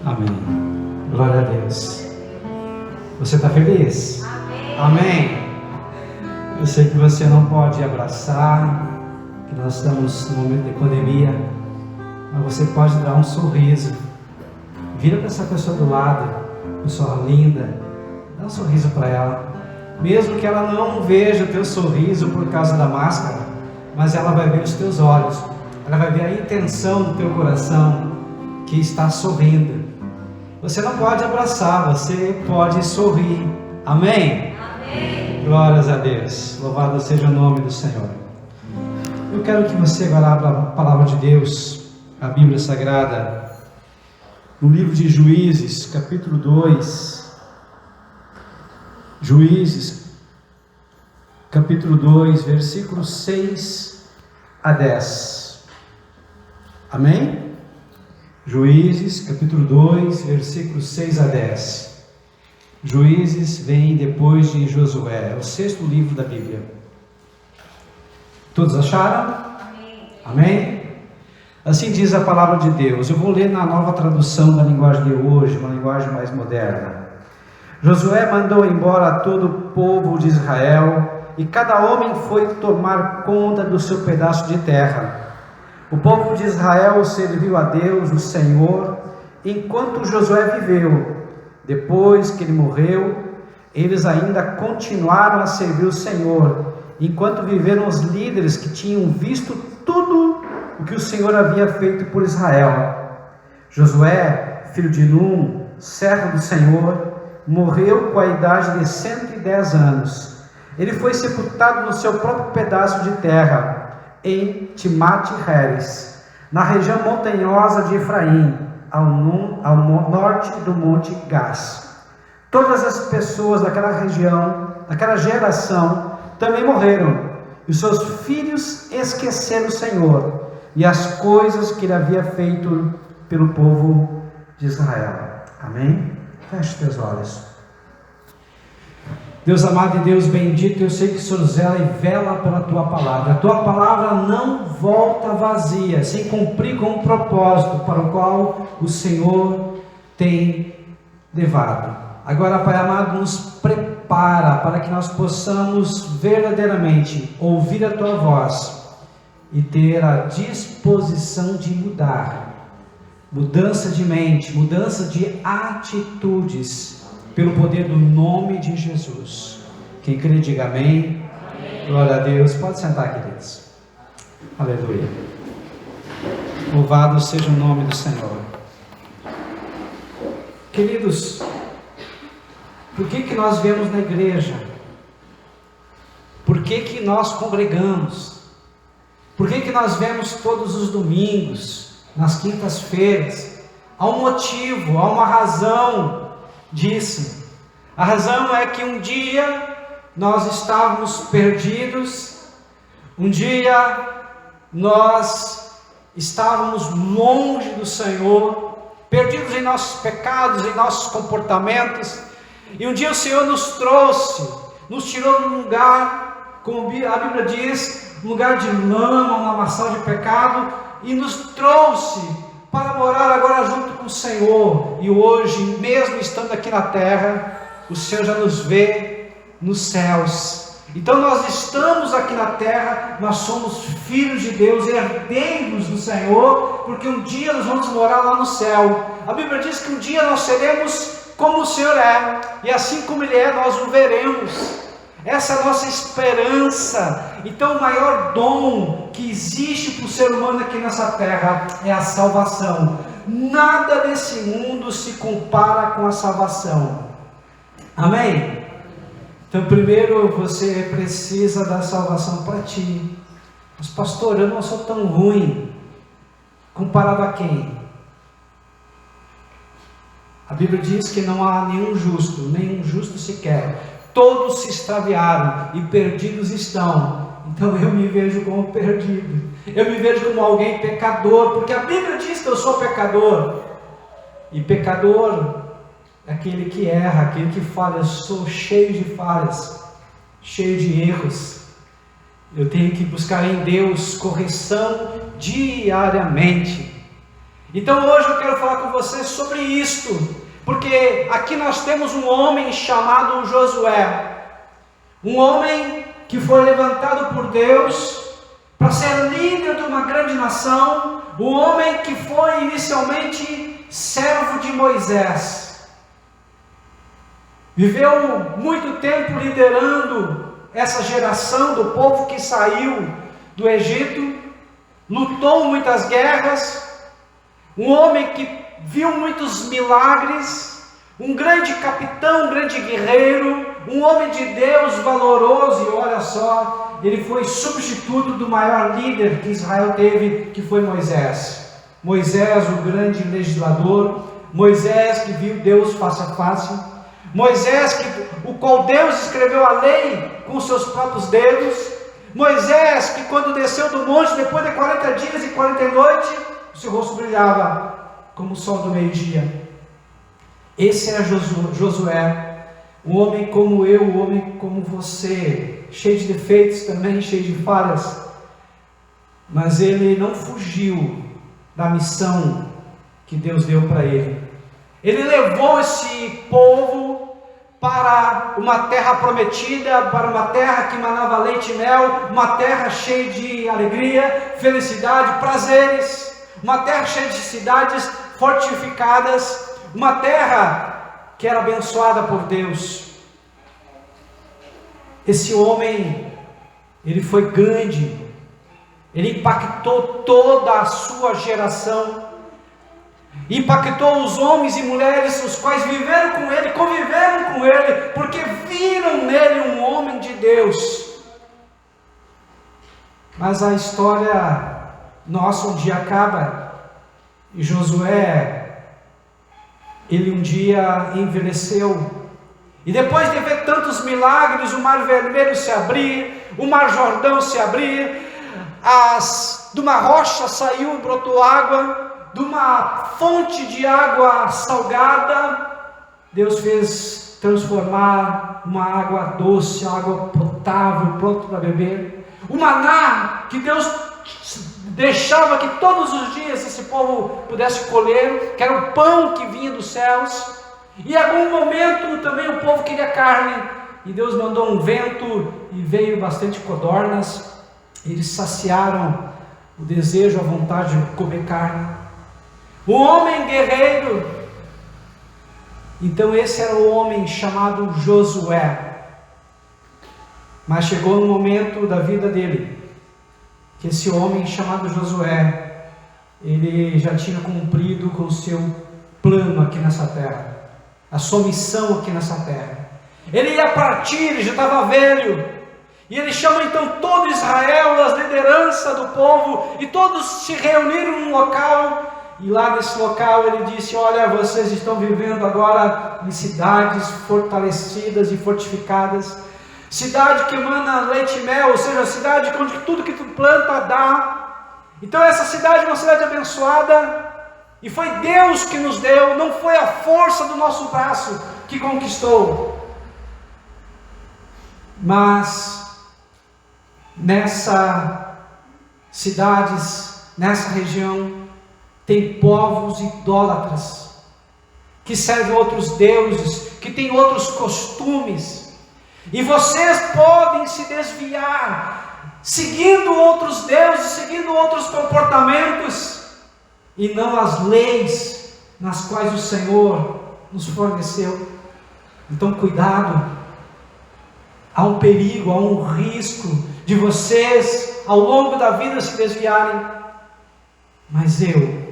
Amém. Glória a Deus. Você está feliz? Amém. Amém. Eu sei que você não pode abraçar, que nós estamos no momento de pandemia, mas você pode dar um sorriso. Vira para essa pessoa do lado, pessoa linda, dá um sorriso para ela. Mesmo que ela não veja o teu sorriso por causa da máscara, mas ela vai ver os teus olhos, ela vai ver a intenção do teu coração que está sorrindo. Você não pode abraçar, você pode sorrir. Amém? Amém. Glórias a Deus. Louvado seja o nome do Senhor. Eu quero que você agora abra a palavra de Deus, a Bíblia Sagrada, no livro de Juízes, capítulo 2. Juízes, capítulo 2, versículos 6 a 10. Amém? Juízes, capítulo 2, versículos 6 a 10. Juízes vem depois de Josué, é o 6º livro da Bíblia. Todos acharam? Amém. Amém? Assim diz a palavra de Deus. Eu vou ler na nova tradução da linguagem de hoje, uma linguagem mais moderna. Josué mandou embora todo o povo de Israel, e cada homem foi tomar conta do seu pedaço de terra. O povo de Israel serviu a Deus, o Senhor, enquanto Josué viveu. Depois que ele morreu, eles ainda continuaram a servir o Senhor, enquanto viveram os líderes que tinham visto tudo o que o Senhor havia feito por Israel. Josué, filho de Num, servo do Senhor, morreu com a idade de 110 anos. Ele foi sepultado no seu próprio pedaço de terra, em Timate-Heres, na região montanhosa de Efraim, ao norte do Monte Gás. Todas as pessoas daquela região, daquela geração, também morreram, e seus filhos esqueceram o Senhor e as coisas que ele havia feito pelo povo de Israel. Amém? Feche teus olhos. Deus amado e Deus bendito, eu sei que o Senhor zela e vela pela Tua palavra. A Tua palavra não volta vazia, sem cumprir com o propósito para o qual o Senhor tem levado. Agora, Pai amado, nos prepara para que nós possamos verdadeiramente ouvir a Tua voz e ter a disposição de mudar. Mudança de mente, mudança de atitudes, pelo poder do nome de Jesus. Quem crê, diga amém. Amém. Glória a Deus. Pode sentar, queridos. Aleluia. Louvado seja o nome do Senhor. Queridos, por que nós viemos na igreja? Por que nós congregamos? Por que nós vemos todos os domingos, nas quintas-feiras? Há um motivo, há uma razão disso. A razão é que um dia nós estávamos perdidos, um dia nós estávamos longe do Senhor, perdidos em nossos pecados, em nossos comportamentos, e um dia o Senhor nos trouxe, nos tirou de um lugar, como a Bíblia diz, um lugar de lama, uma lamaçal de pecado, e nos trouxe para morar agora junto com o Senhor. E hoje, mesmo estando aqui na terra, o Senhor já nos vê nos céus. Então nós estamos aqui na terra, nós somos filhos de Deus, herdeiros do Senhor, porque um dia nós vamos morar lá no céu. A Bíblia diz que um dia nós seremos como o Senhor é, e assim como Ele é, nós o veremos. Essa é a nossa esperança. Então o maior dom que existe para o ser humano aqui nessa terra é a salvação. Nada desse mundo se compara com a salvação. Amém? Então primeiro você precisa da salvação para ti. Mas pastor, eu não sou tão ruim. Comparado a quem? A Bíblia diz que não há nenhum justo sequer. Todos se extraviaram e perdidos estão. Então eu me vejo como perdido. Eu me vejo como alguém pecador, porque a Bíblia diz que eu sou pecador. E pecador é aquele que erra, aquele que falha. Eu sou cheio de falhas, cheio de erros. Eu tenho que buscar em Deus correção diariamente. Então hoje eu quero falar com você sobre isto, porque aqui nós temos um homem chamado Josué, um homem que foi levantado por Deus para ser líder de uma grande nação, um homem que foi inicialmente servo de Moisés, viveu muito tempo liderando essa geração do povo que saiu do Egito, lutou muitas guerras, um homem que viu muitos milagres, um grande capitão, um grande guerreiro, um homem de Deus valoroso. E olha só, ele foi substituto do maior líder que Israel teve, que foi Moisés. Moisés, o grande legislador, Moisés que viu Deus face a face, Moisés o qual Deus escreveu a lei com seus próprios dedos, Moisés que quando desceu do monte, depois de 40 dias e 40 noites, o seu rosto brilhava como o sol do meio-dia. Esse era Josué, um homem como eu, um homem como você, cheio de defeitos também, cheio de falhas, mas ele não fugiu da missão que Deus deu para ele. Ele levou esse povo para uma terra prometida, para uma terra que manava leite e mel, uma terra cheia de alegria, felicidade, prazeres, uma terra cheia de cidades fortificadas, uma terra que era abençoada por Deus. Esse homem, ele foi grande, ele impactou toda a sua geração, impactou os homens e mulheres, os quais viveram com ele, conviveram com ele, porque viram nele um homem de Deus. Mas a história nossa um dia acaba, e Josué, ele um dia envelheceu, e depois de ver tantos milagres, o mar vermelho se abrir, o mar Jordão se abrir, de uma rocha saiu e brotou água, de uma fonte de água salgada, Deus fez transformar uma água doce, água potável, pronto para beber. O maná que Deus deixava que todos os dias esse povo pudesse colher, que era o pão que vinha dos céus. E em algum momento também o povo queria carne, e Deus mandou um vento e veio bastante codornas. Eles saciaram o desejo, a vontade de comer carne. Um homem guerreiro. Então esse era o homem chamado Josué. Mas chegou um momento da vida dele que esse homem chamado Josué, ele já tinha cumprido com o seu plano aqui nessa terra, a sua missão aqui nessa terra. Ele ia partir, ele já estava velho, e ele chama então todo Israel, as lideranças do povo, e todos se reuniram num local, e lá nesse local ele disse: olha, vocês estão vivendo agora em cidades fortalecidas e fortificadas, cidade que emana leite e mel, ou seja, cidade onde tudo que tu planta dá. Então essa cidade é uma cidade abençoada, e foi Deus que nos deu, não foi a força do nosso braço que conquistou. Mas nessa cidades, nessa região, tem povos idólatras, que servem outros deuses, que têm outros costumes, e vocês podem se desviar, seguindo outros deuses, seguindo outros comportamentos, e não as leis nas quais o Senhor nos forneceu. Então cuidado, há um perigo, há um risco de vocês ao longo da vida se desviarem, mas eu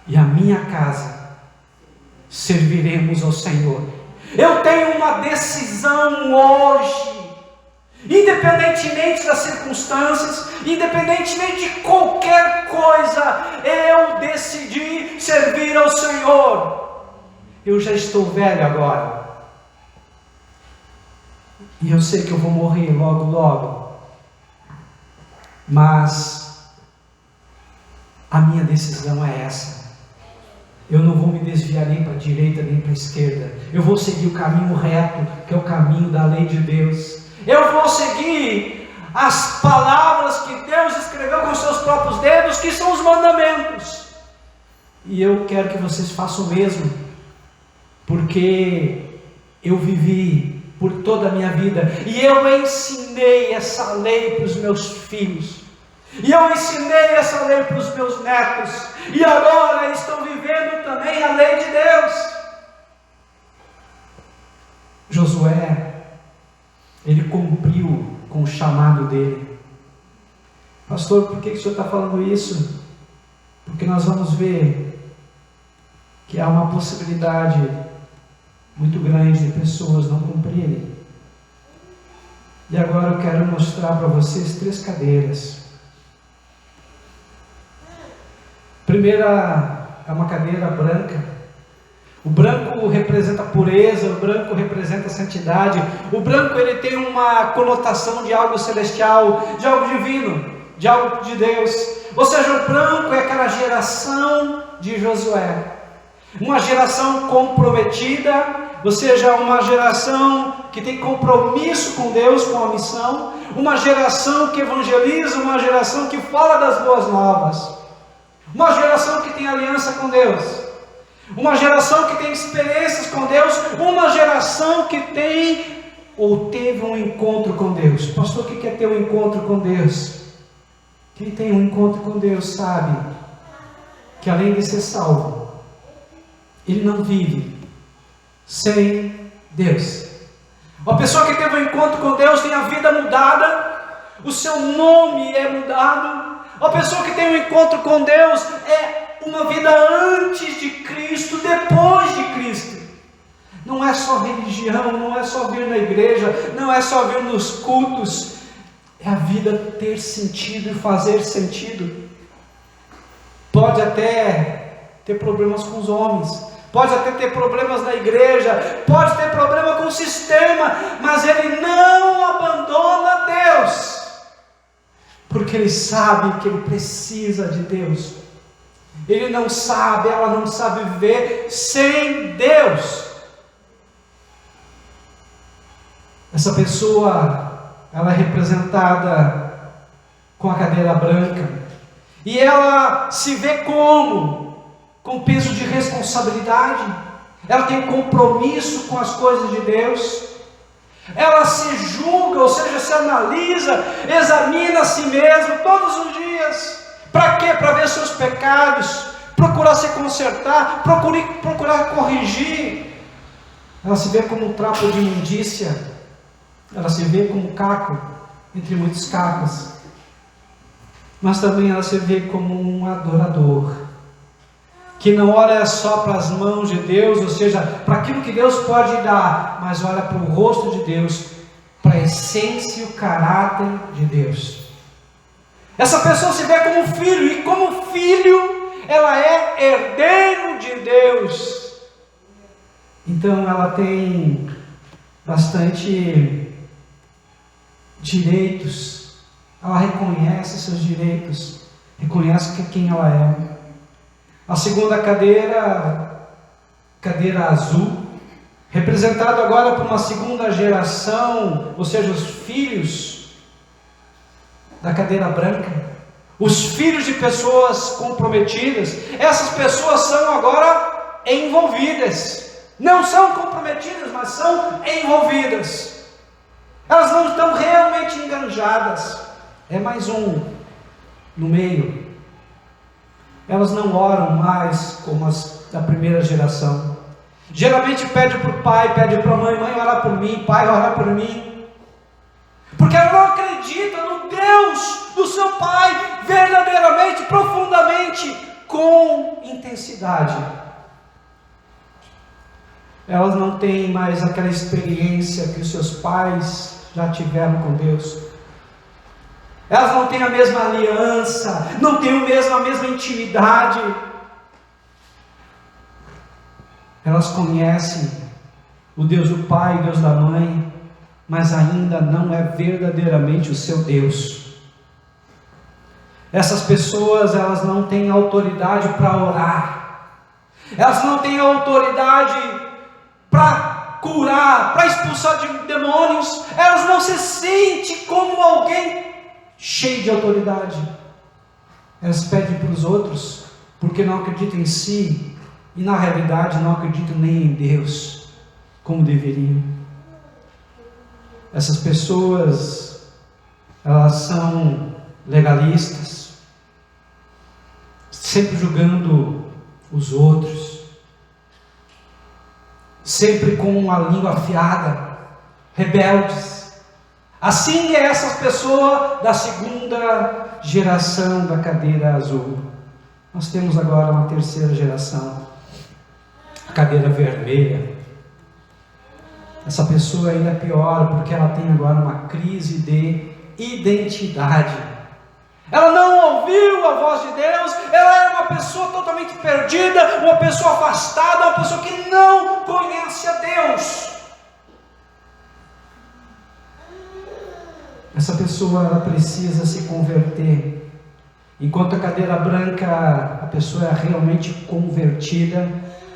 e a minha casa serviremos ao Senhor. Eu tenho uma decisão hoje, independentemente das circunstâncias, independentemente de qualquer coisa, eu decidi servir ao Senhor. Eu já estou velho agora, e eu sei que eu vou morrer logo logo, mas a minha decisão é essa. Eu não vou me desviar nem para a direita nem para a esquerda. Eu vou seguir o caminho reto, que é o caminho da lei de Deus. Eu vou seguir as palavras que Deus escreveu com seus próprios dedos, que são os mandamentos. E eu quero que vocês façam o mesmo, porque eu vivi por toda a minha vida, e eu ensinei essa lei para os meus filhos, e eu ensinei essa lei para os meus netos, e agora eles estão vivendo também a lei de Deus. Josué, ele cumpriu com o chamado dele. Pastor, por que o senhor está falando isso? Porque nós vamos ver que há uma possibilidade muito grande de pessoas não cumprirem. E agora eu quero mostrar para vocês 3 cadeiras. A primeira é uma cadeira branca. O branco representa a pureza, o branco representa a santidade. O branco, ele tem uma conotação de algo celestial, de algo divino, de algo de Deus. Ou seja, o branco é aquela geração de Josué, uma geração comprometida, ou seja, uma geração que tem compromisso com Deus, com a missão, uma geração que evangeliza, uma geração que fala das boas novas, uma geração que tem aliança com Deus, uma geração que tem experiências com Deus, uma geração que tem ou teve um encontro com Deus. Pastor, o que é ter um encontro com Deus? Quem tem um encontro com Deus sabe que além de ser salvo, ele não vive sem Deus. Uma pessoa que teve um encontro com Deus tem a vida mudada, o seu nome é mudado. Uma pessoa que tem um encontro com Deus é uma vida antes de Cristo, depois de Cristo. Não é só religião, não é só vir na igreja, não é só vir nos cultos, é a vida ter sentido e fazer sentido. Pode até ter problemas com os homens, pode até ter problemas na igreja, pode ter problema com o sistema, mas ele não abandona Deus, porque ele sabe que ele precisa de Deus. Ele não sabe, ela não sabe viver sem Deus. Essa pessoa, ela é representada com a cadeira branca, e ela se vê com peso de responsabilidade, ela tem compromisso com as coisas de Deus, ela se julga, ou seja, se analisa, examina a si mesma todos os dias. Para quê? Para ver seus pecados, procurar se consertar, procurar corrigir. Ela se vê como um trapo de imundícia, ela se vê como um caco, entre muitos cacos, mas também ela se vê como um adorador, que não olha só para as mãos de Deus, ou seja, para aquilo que Deus pode dar, mas olha para o rosto de Deus, para a essência e o caráter de Deus. Essa pessoa se vê como filho, e como filho, ela é herdeiro de Deus. Então ela tem bastante direitos, ela reconhece seus direitos, reconhece quem ela é. A segunda cadeira, cadeira azul, representado agora por uma segunda geração, ou seja, os filhos da cadeira branca, os filhos de pessoas comprometidas. Essas pessoas são agora envolvidas, não são comprometidas, mas são envolvidas. Elas não estão realmente enganjadas, é mais um no meio. Elas não oram mais como as da primeira geração. Geralmente pede para o pai, pede para a mãe: mãe, ora por mim, pai, ora por mim. Porque ela não acredita no Deus do seu pai, verdadeiramente, profundamente, com intensidade. Elas não têm mais aquela experiência que os seus pais já tiveram com Deus. Elas não têm a mesma aliança, não têm a mesma intimidade. Elas conhecem o Deus do pai, o Deus da mãe, mas ainda não é verdadeiramente o seu Deus. Essas pessoas, elas não têm autoridade para orar, elas não têm autoridade para curar, para expulsar de demônios, elas não se sentem como alguém cheio de autoridade. Elas pedem para os outros, porque não acreditam em si e na realidade não acreditam nem em Deus como deveriam. Essas pessoas, elas são legalistas, sempre julgando os outros, sempre com uma língua afiada, rebeldes. Assim é essa pessoa da segunda geração da cadeira azul. Nós temos agora uma terceira geração, a cadeira vermelha. Essa pessoa ainda é pior, porque ela tem agora uma crise de identidade. Ela não ouviu a voz de Deus, ela é uma pessoa totalmente perdida, uma pessoa afastada, uma pessoa que não conhece a Deus. Essa pessoa, ela precisa se converter. Enquanto a cadeira branca, a pessoa é realmente convertida,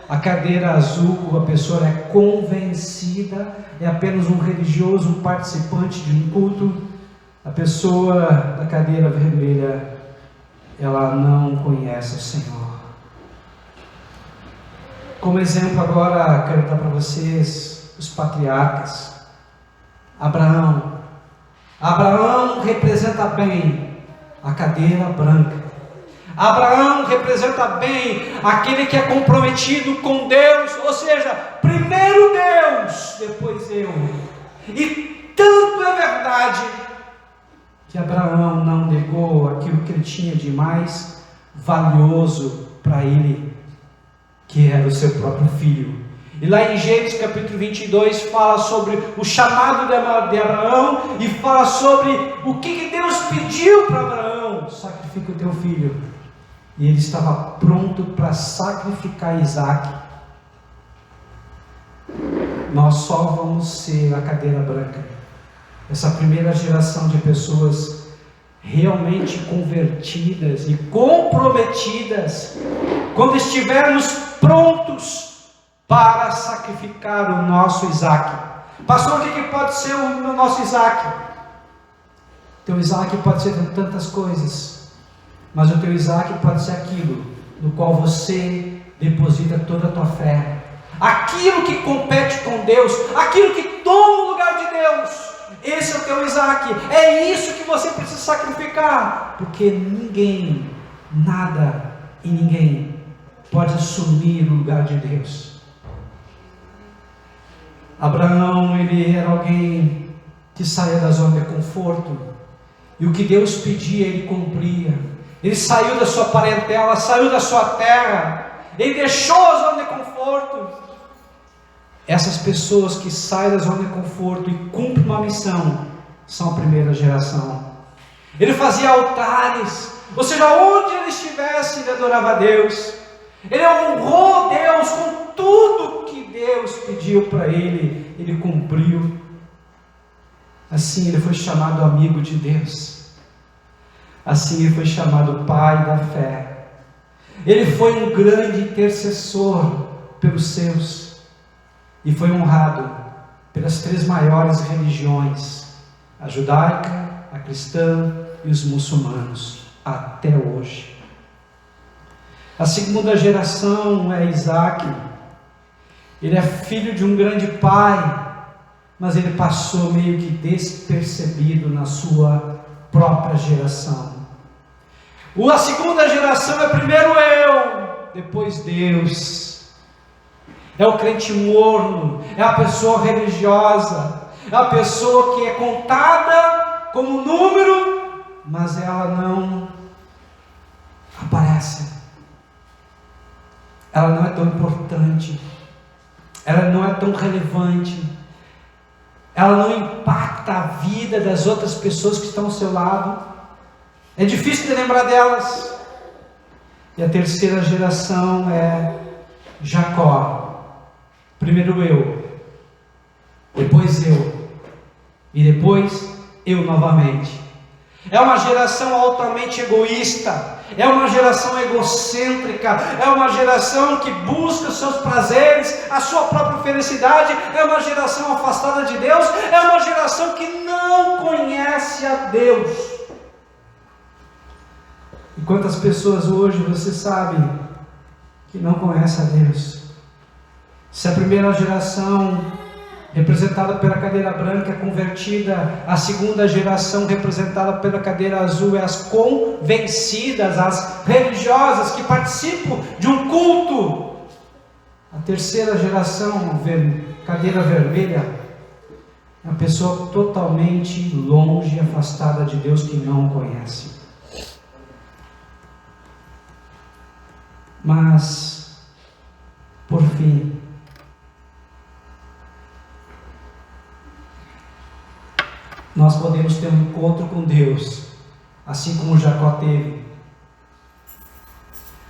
a cadeira azul, a pessoa é convencida, é apenas um religioso, um participante de um culto. A pessoa da cadeira vermelha, ela não conhece o Senhor. Como exemplo agora, quero dar para vocês os patriarcas. Abraão. Abraão representa bem a cadeira branca. Abraão representa bem aquele que é comprometido com Deus, ou seja, primeiro Deus, depois eu. E tanto é verdade que Abraão não negou aquilo que ele tinha de mais valioso para ele, que era o seu próprio filho. E lá em Gênesis capítulo 22 fala sobre o chamado de Abraão e fala sobre o que Deus pediu para Abraão: sacrifica o teu filho. E ele estava pronto para sacrificar Isaac. Nós só vamos ser a cadeira branca, essa primeira geração de pessoas realmente convertidas e comprometidas, quando estivermos prontos para sacrificar o nosso Isaac. Pastor, o que pode ser o nosso Isaac? Teu Isaac pode ser tantas coisas, mas o teu Isaac pode ser aquilo no qual você deposita toda a tua fé, aquilo que compete com Deus, aquilo que toma o lugar de Deus. Esse é o teu Isaac, é isso que você precisa sacrificar, porque ninguém, nada e ninguém pode assumir o lugar de Deus. Abraão, ele era alguém que saía da zona de conforto, e o que Deus pedia, ele cumpria. Ele saiu da sua parentela, saiu da sua terra, ele deixou a zona de conforto. Essas pessoas que saem da zona de conforto e cumprem uma missão, são a primeira geração. Ele fazia altares, ou seja, onde ele estivesse, ele adorava a Deus. Ele honrou Deus com tudo que Deus pediu para ele, ele cumpriu. Assim ele foi chamado amigo de Deus. Assim ele foi chamado pai da fé. Ele foi um grande intercessor pelos seus, e foi honrado pelas três maiores religiões: a judaica, a cristã e os muçulmanos, até hoje. A segunda geração é Isaac. Ele é filho de um grande pai, mas ele passou meio que despercebido na sua própria geração. A segunda geração é primeiro eu, depois Deus. É o crente morno, é a pessoa religiosa, é a pessoa que é contada como número, mas ela não aparece. Ela não é tão importante, ela não é tão relevante, ela não impacta a vida das outras pessoas que estão ao seu lado. É difícil de lembrar delas. E a terceira geração é Jacó. Primeiro eu, depois eu, e depois eu novamente. É uma geração altamente egoísta, é uma geração egocêntrica, é uma geração que busca os seus prazeres, a sua própria felicidade, é uma geração afastada de Deus, é uma geração que não conhece a Deus. E quantas pessoas hoje você sabe que não conhecem a Deus? Se a primeira geração, representada pela cadeira branca, é convertida, a segunda geração, representada pela cadeira azul, é as convencidas, as religiosas que participam de um culto. A terceira geração, cadeira vermelha, é a pessoa totalmente longe e afastada de Deus, que não o conhece. Mas, por fim, nós podemos ter um encontro com Deus, assim como Jacó teve.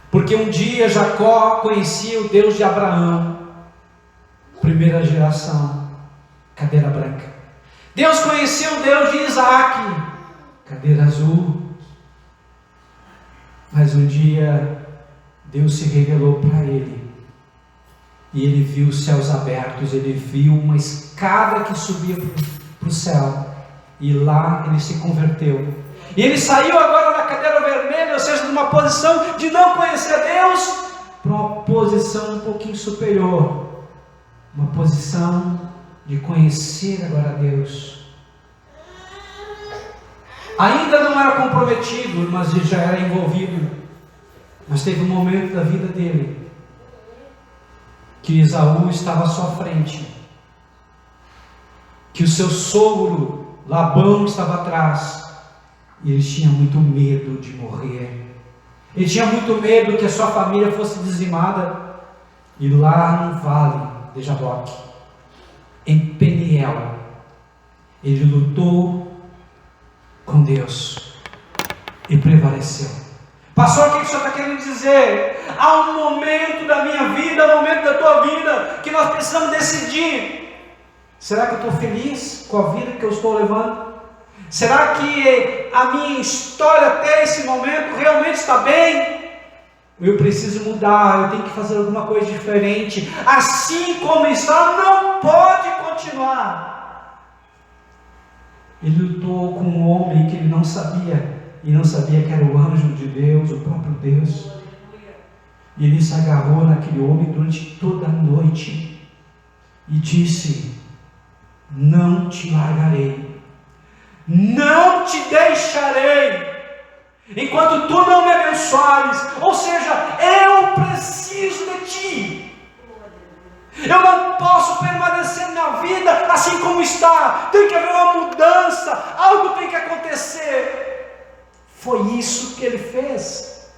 Porque um dia Jacó conhecia o Deus de Abraão, primeira geração, cadeira branca. Deus conheceu o Deus de Isaac, cadeira azul. Mas um dia Deus se revelou para ele, e ele viu os céus abertos, ele viu uma escada que subia para o céu, e lá ele se converteu. E ele saiu agora da cadeira vermelha, ou seja, de uma posição de não conhecer Deus, para uma posição um pouquinho superior, uma posição de conhecer agora a Deus. Ainda não era comprometido, mas já era envolvido. Mas teve um momento da vida dele que Esaú estava à sua frente, que o seu sogro Labão estava atrás, e ele tinha muito medo de morrer. Ele tinha muito medo que a sua família fosse dizimada. E lá no vale de Jaboque, em Peniel, ele lutou com Deus e prevaleceu. Pastor, o que o senhor está querendo dizer? Há um momento da minha vida, há um momento da tua vida, que nós precisamos decidir: será que eu estou feliz com a vida que eu estou levando? Será que a minha história até esse momento realmente está bem? Eu preciso mudar, eu tenho que fazer alguma coisa diferente. Assim como está, não pode continuar. Ele lutou com um homem que ele não sabia, e não sabia que era o anjo de Deus, o próprio Deus. E ele se agarrou naquele homem durante toda a noite e disse: não te largarei, não te deixarei, enquanto tu não me abençoares. Ou seja, eu preciso de ti. Eu não posso permanecer na vida assim como está. Tem que haver uma mudança, algo tem que acontecer. Foi isso que ele fez.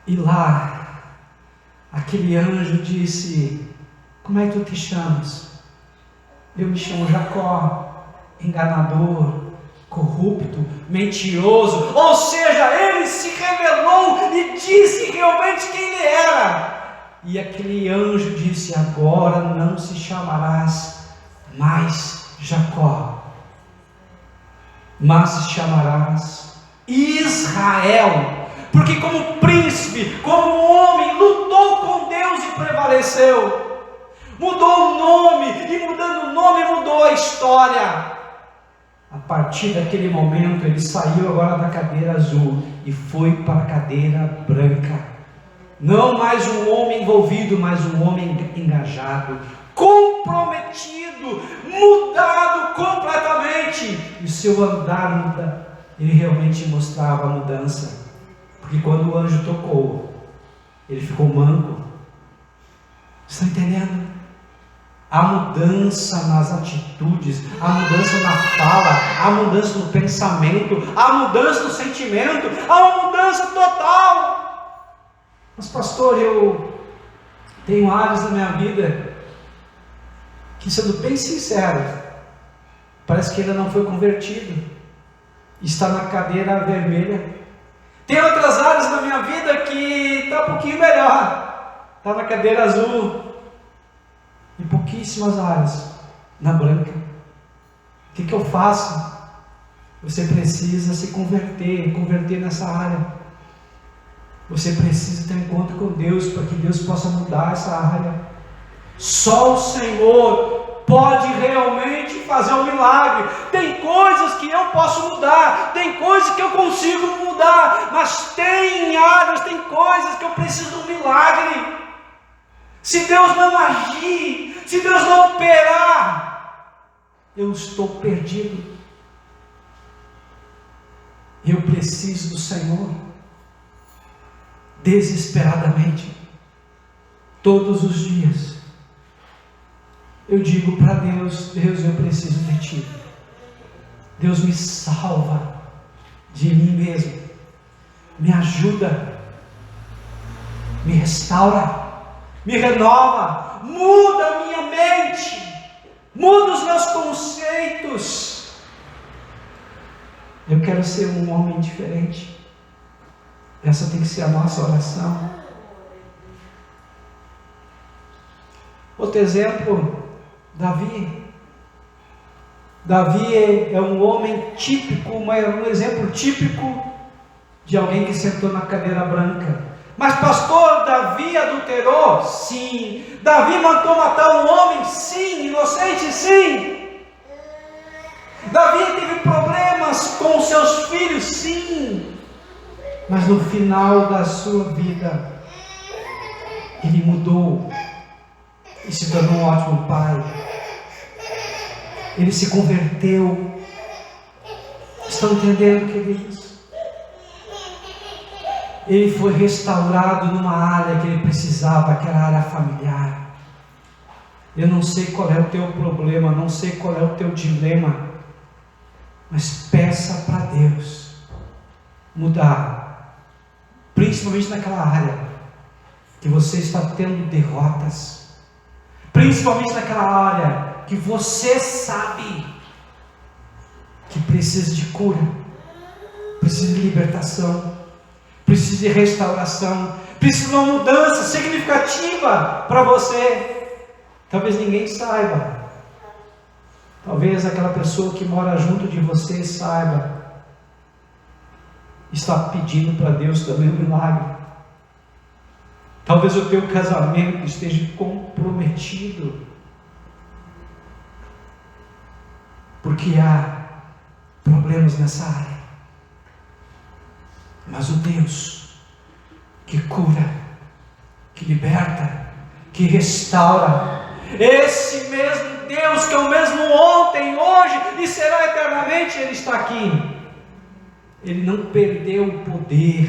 E lá, aquele anjo disse: como é que tu te chamas? Eu me chamo Jacó, enganador, corrupto, mentiroso. Ou seja, ele se revelou e disse realmente quem ele era. E aquele anjo disse: agora não se chamarás mais Jacó, mas se chamarás Israel, porque como príncipe, como homem, lutou com Deus e prevaleceu. Mudou o nome, e mudando o nome mudou a história. A partir daquele momento ele saiu agora da cadeira azul e foi para a cadeira branca. Não mais um homem envolvido, mas um homem engajado, comprometido, mudado completamente. E o seu andar muda, ele realmente mostrava a mudança. Porque quando o anjo tocou, ele ficou manco. Estão entendendo? Há mudança nas atitudes, há mudança na fala, há mudança no pensamento, há mudança no sentimento, há uma mudança total. Mas pastor, eu tenho áreas na minha vida que, sendo bem sincero, parece que ainda não foi convertido, está na cadeira vermelha. Tem outras áreas na minha vida que está um pouquinho melhor, está na cadeira azul. E pouquíssimas áreas na branca. O que eu faço? Você precisa se converter nessa área. Você precisa ter um encontro com Deus, para que Deus possa mudar essa área. Só o Senhor pode realmente fazer um milagre. Tem coisas que eu posso mudar, tem coisas que eu consigo mudar, mas tem áreas, tem coisas que eu preciso de um milagre. Se Deus não agir, se Deus não operar, eu estou perdido. Eu preciso do Senhor, desesperadamente, todos os dias. Eu digo para Deus: Deus, eu preciso de Ti. Deus, me salva de mim mesmo, me ajuda, me restaura, me renova, muda a minha mente, muda os meus conceitos. Eu quero ser um homem diferente. Essa tem que ser a nossa oração. Outro exemplo, Davi. Davi é um homem típico, um exemplo típico de alguém que sentou na cadeira branca. Mas pastor, Davi adulterou? Sim. Davi mandou matar um homem? Sim. Inocente? Sim. Davi teve problemas com seus filhos? Sim. Mas no final da sua vida, ele mudou e se tornou um ótimo pai. Ele se converteu. Estão entendendo, queridos? Ele foi restaurado numa área que ele precisava, que era a área familiar. Eu não sei qual é o teu problema, não sei qual é o teu dilema, mas peça para Deus mudar, principalmente naquela área que você está tendo derrotas, principalmente naquela área que você sabe que precisa de cura, precisa de libertação, precisa de restauração, precisa de uma mudança significativa para você. Talvez ninguém saiba, talvez aquela pessoa que mora junto de você saiba, está pedindo para Deus também um milagre. Talvez o teu casamento esteja comprometido, porque há problemas nessa área. Mas o Deus que cura, que liberta, que restaura, esse mesmo Deus que é o mesmo ontem, hoje e será eternamente, Ele está aqui. Ele não perdeu o poder,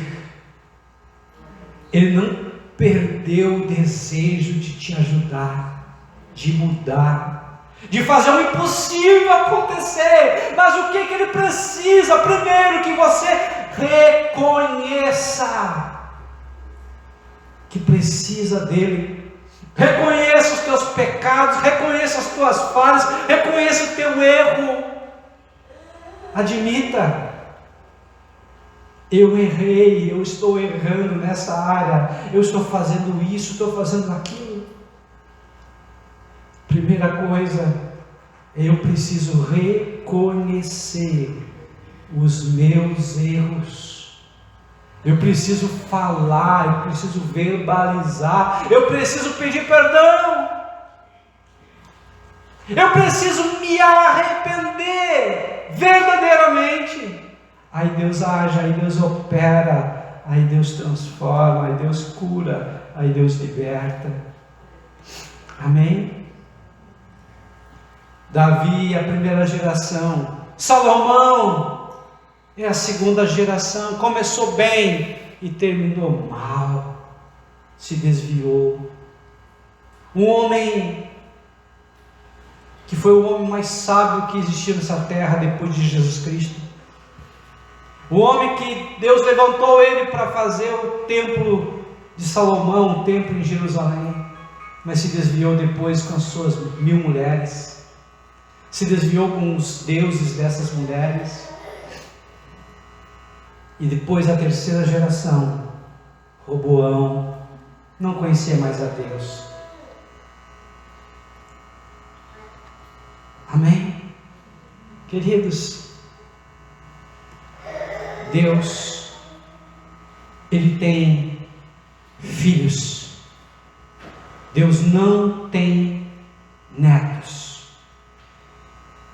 Ele não perdeu o desejo de te ajudar, de mudar, de fazer o impossível acontecer. Mas o que Ele precisa? Primeiro, que você reconheça que precisa dEle. Reconheça os teus pecados, reconheça as tuas falhas, reconheça o teu erro. Admita: eu errei, eu estou errando nessa área, eu estou fazendo isso, estou fazendo aquilo. Primeira coisa, eu preciso reconhecer os meus erros. Eu preciso falar, eu preciso verbalizar, eu preciso pedir perdão, eu preciso me arrepender verdadeiramente. Aí Deus age, aí Deus opera, aí Deus transforma, aí Deus cura, aí Deus liberta. Amém? Davi é a primeira geração, Salomão é a segunda geração. Começou bem e terminou mal, se desviou. Um homem que foi o homem mais sábio que existiu nessa terra depois de Jesus Cristo. O homem que Deus levantou ele para fazer o templo de Salomão, o templo em Jerusalém, mas se desviou depois com as suas 1000 mulheres, se desviou com os deuses dessas mulheres. E depois a terceira geração, Roboão, não conhecia mais a Deus. Amém? Queridos, Deus, Ele tem filhos. Deus não tem netos.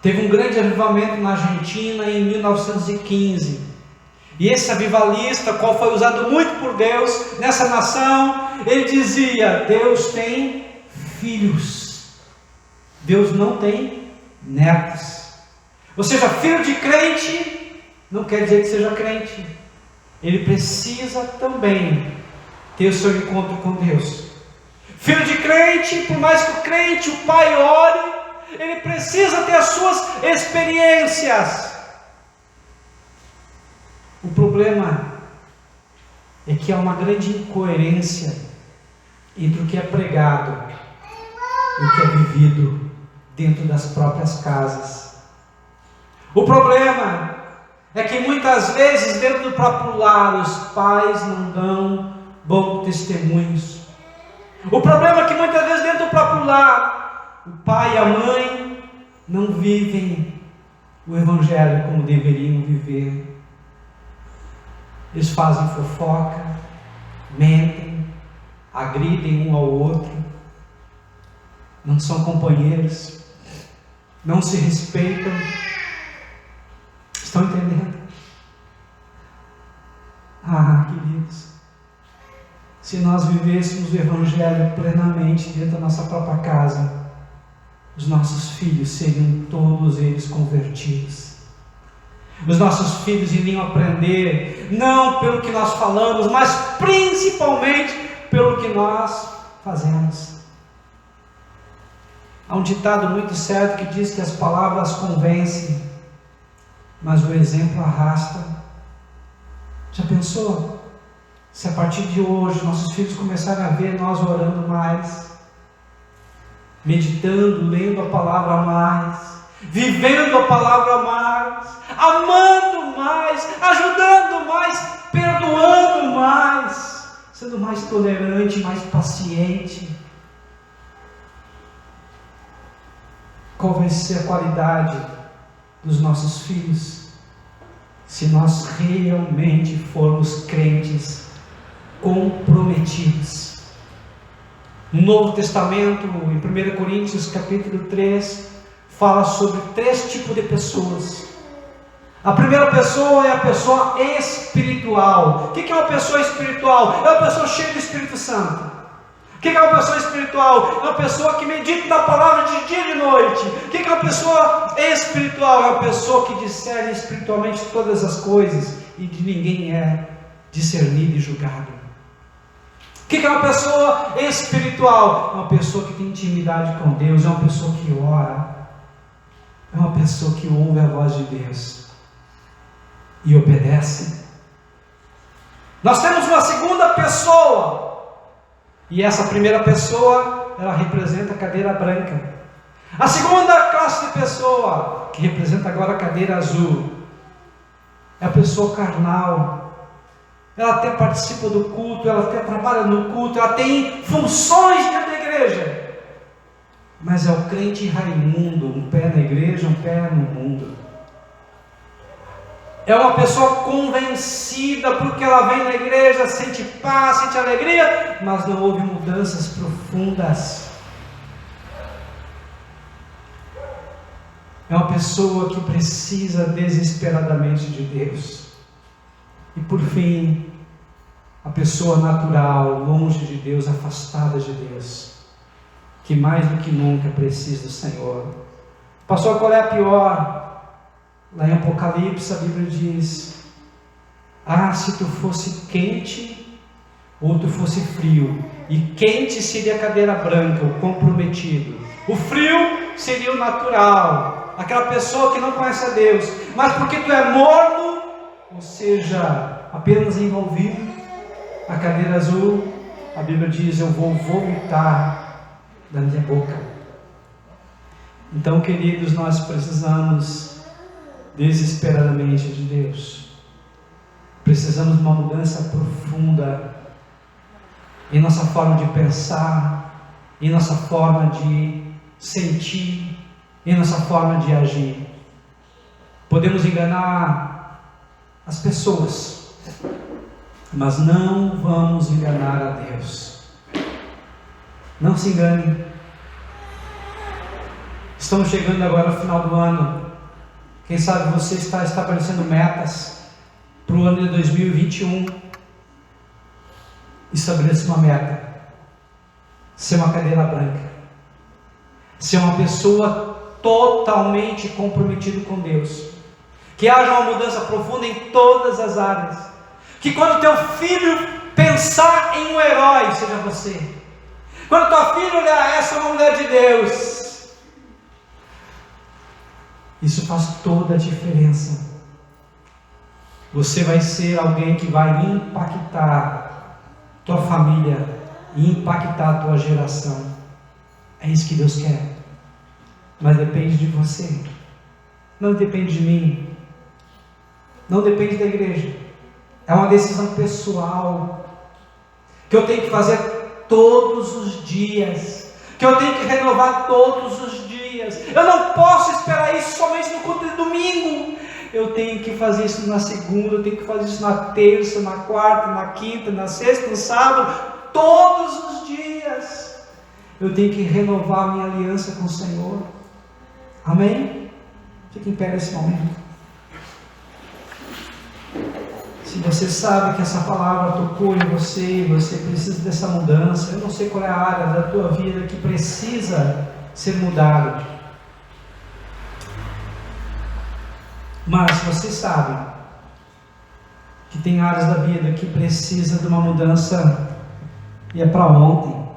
Teve um grande avivamento na Argentina em 1915. E esse avivalista, qual foi usado muito por Deus nessa nação, ele dizia: Deus tem filhos, Deus não tem netos. Ou seja, filho de crente não quer dizer que seja crente. Ele precisa também ter o seu encontro com Deus. Filho de crente, por mais que o crente, o pai ore, ele precisa ter as suas experiências. O problema é que há uma grande incoerência entre o que é pregado e o que é vivido dentro das próprias casas. O problema é que muitas vezes dentro do próprio lar os pais não dão bons testemunhos. O problema é que muitas vezes dentro do próprio lar o pai e a mãe não vivem o evangelho como deveriam viver. Eles fazem fofoca, mentem, agridem um ao outro, não são companheiros, não se respeitam. Estão entendendo? Queridos, se nós vivêssemos o evangelho plenamente dentro da nossa própria casa, os nossos filhos seriam todos eles convertidos. Os nossos filhos iriam aprender, não pelo que nós falamos, mas principalmente pelo que nós fazemos. Há um ditado muito certo que diz que as palavras convencem, mas o exemplo arrasta. Já pensou? Se a partir de hoje nossos filhos começarem a ver nós orando mais, meditando, lendo a palavra mais, vivendo a palavra mais, amando mais, ajudando mais, perdoando mais, sendo mais tolerante, mais paciente, qual vai ser a qualidade dos nossos filhos se nós realmente formos crentes comprometidos? No Novo Testamento, em 1 Coríntios capítulo 3, fala sobre 3 tipos de pessoas. A primeira pessoa é a pessoa espiritual. O que é uma pessoa espiritual? É uma pessoa cheia do Espírito Santo. O que é uma pessoa espiritual? É uma pessoa que medita na palavra de dia e de noite. O que é uma pessoa espiritual? É uma pessoa que discerne espiritualmente todas as coisas e de ninguém é discernido e julgado. O que é uma pessoa espiritual? É uma pessoa que tem intimidade com Deus, é uma pessoa que ora, é uma pessoa que ouve a voz de Deus e obedece. Nós temos uma segunda pessoa, e essa primeira pessoa, ela representa a cadeira branca. A segunda classe de pessoa, que representa agora a cadeira azul, é a pessoa carnal. Ela até participa do culto, ela até trabalha no culto, ela tem funções dentro da igreja, mas é o crente Raimundo, um pé na igreja, um pé no mundo. É uma pessoa convencida porque ela vem na igreja, sente paz, sente alegria, mas não houve mudanças profundas. É uma pessoa que precisa desesperadamente de Deus. E por fim, a pessoa natural, longe de Deus, afastada de Deus, que mais do que nunca precisa do Senhor. Pastor, qual é a pior? Lá em Apocalipse a Bíblia diz: se tu fosse quente ou tu fosse frio. E quente seria a cadeira branca, o comprometido. O frio seria o natural, aquela pessoa que não conhece a Deus. Mas porque tu é morno, ou seja, apenas envolvido, a cadeira azul, a Bíblia diz: eu vou vomitar da minha boca. Então, queridos, nós precisamos desesperadamente de Deus. Precisamos de uma mudança profunda em nossa forma de pensar, em nossa forma de sentir, em nossa forma de agir. Podemos enganar as pessoas, mas não vamos enganar a Deus. Não se engane. Estamos chegando agora ao final do ano. Quem sabe você está estabelecendo metas para o ano de 2021. Estabeleça uma meta: ser uma cadeira branca, ser uma pessoa totalmente comprometida com Deus, que haja uma mudança profunda em todas as áreas, que quando teu filho pensar em um herói, seja você. Quando tua filha olhar, essa é uma mulher de Deus. Isso faz toda a diferença. Você vai ser alguém que vai impactar tua família e impactar a tua geração. É isso que Deus quer. Mas depende de você. Não depende de mim. Não depende da igreja. É uma decisão pessoal que eu tenho que fazer todos os dias, que eu tenho que renovar todos os dias. Eu não posso esperar isso somente no culto de domingo. Eu tenho que fazer isso na segunda, eu tenho que fazer isso na terça, na quarta, na quinta, na sexta, no sábado, todos os dias. Eu tenho que renovar a minha aliança com o Senhor. Amém? Fique em pé nesse momento. Se você sabe que essa palavra tocou em você, você precisa dessa mudança. Eu não sei qual é a área da tua vida que precisa ser mudada, mas você sabe que tem áreas da vida que precisa de uma mudança e é para ontem.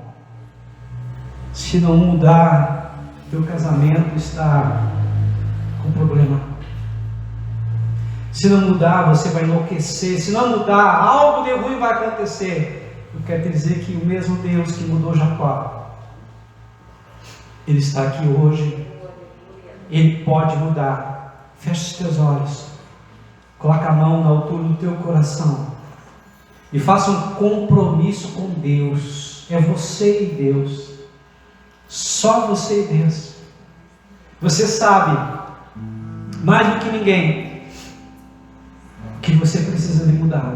Se não mudar, teu casamento está com problema. Se não mudar, você vai enlouquecer. Se não mudar, algo de ruim vai acontecer. Eu quero te dizer que o mesmo Deus que mudou Jacó, Ele está aqui hoje. Ele pode mudar. Feche os teus olhos. Coloca a mão na altura do teu coração. E faça um compromisso com Deus. É você e Deus. Só você e Deus. Você sabe, mais do que ninguém, que você precisa de mudar.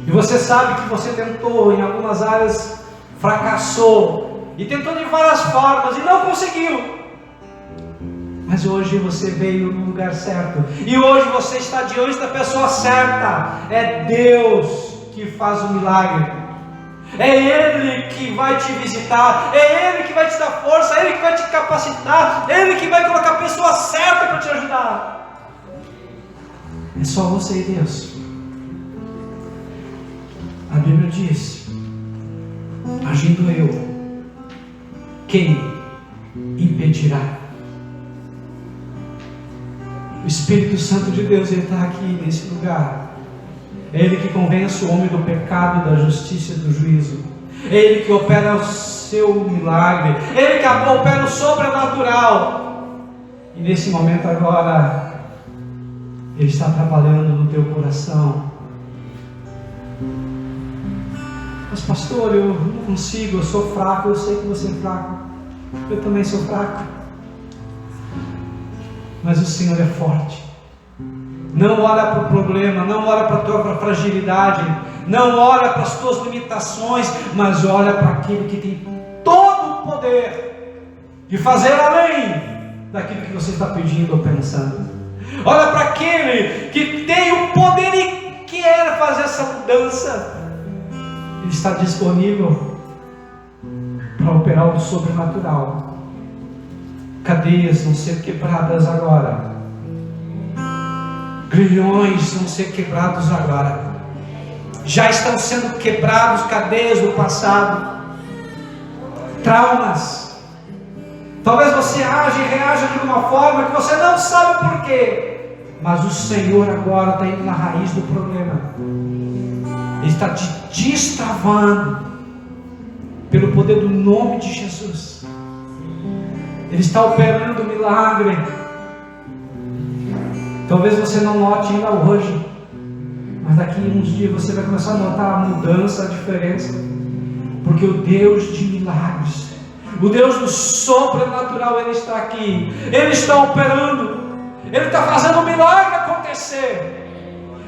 E você sabe que você tentou em algumas áreas, fracassou, e tentou de várias formas e não conseguiu. Mas hoje você veio no lugar certo, e hoje você está diante da pessoa certa. É Deus que faz o milagre, é Ele que vai te visitar, é Ele que vai te dar força, é Ele que vai te capacitar, é Ele que vai colocar a pessoa certa para te ajudar. É só você e Deus. A Bíblia diz: agindo eu, quem impedirá? O Espírito Santo de Deus, Ele está aqui nesse lugar. É Ele que convence o homem do pecado, da justiça e do juízo. É Ele que opera o seu milagre. É Ele que opera o sobrenatural. E nesse momento agora, Ele está trabalhando no teu coração. Mas pastor, eu não consigo, eu sou fraco. Eu sei que você é fraco. Eu também sou fraco. Mas o Senhor é forte. Não olha para o problema, não olha para a tua fragilidade, não olha para as tuas limitações, mas olha para aquele que tem todo o poder de fazer além daquilo que você está pedindo ou pensando. Olha para aquele que tem o poder e quer fazer essa mudança. Ele está disponível para operar o sobrenatural. Cadeias vão ser quebradas agora. Grilhões vão ser quebrados agora. Já estão sendo quebrados cadeias do passado. Traumas. Talvez você age e reaja de uma forma que você não sabe porquê. Mas o Senhor agora está indo na raiz do problema. Ele está te destravando pelo poder do nome de Jesus. Ele está operando milagre. Talvez você não note ainda hoje, mas daqui a uns dias você vai começar a notar a mudança, a diferença. Porque o Deus de milagres, o Deus do sobrenatural, Ele está aqui. Ele está operando. Ele está fazendo o milagre acontecer.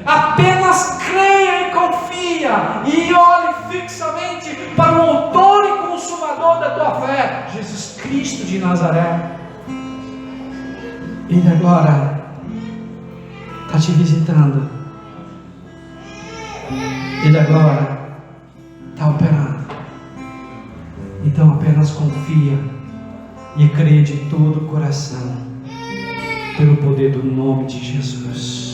Apenas creia e confia, e olhe fixamente para o autor e consumador da tua fé, Jesus Cristo de Nazaré. Ele agora está te visitando. Ele agora está operando. Então apenas confia e crê de todo o coração, pelo poder do nome de Jesus.